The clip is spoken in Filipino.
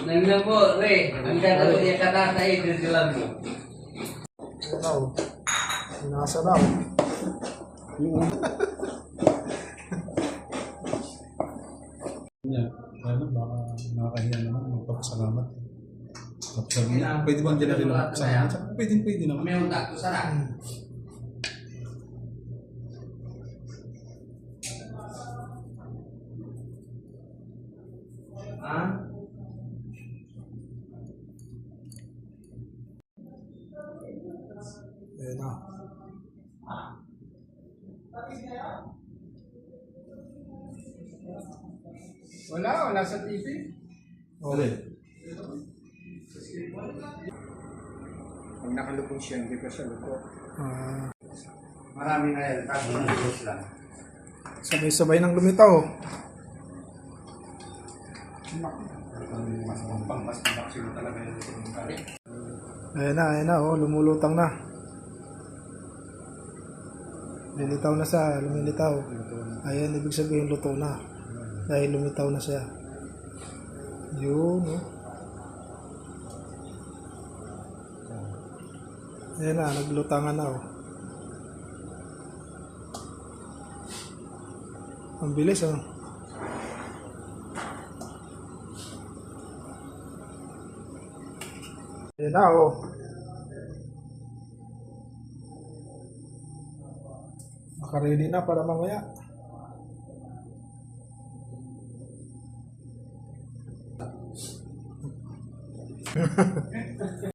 Nandang po, Re. Ang gano'n niya katatay din sila mo. Ano? Nasa na. Ano, baka nakakahiya naman, magpapasalamat. Tapos sabi niya, pwede bang dyan rin ako kasalamat? Pwede naman. May untak ko sana. Ha? Ayan na. Wala sa TV. Okay. Pag nakalubog siya, hindi ko siya lubog. Marami na yan. Tapos ng Diyos lang. Sabay-sabay nang lumitaw. Mas pangbaksilo talaga yung kali. Ayan na, oh, lumulutang na. Lumilitaw na siya, lumilitaw. Ayan, ibig sabihin luto na. Dahil lumitaw na siya. Yun, oh. Ayan na, naglutangan na, oh. Ang bilis, oh. Ayan na, oh. Naka-ready na para mamaya.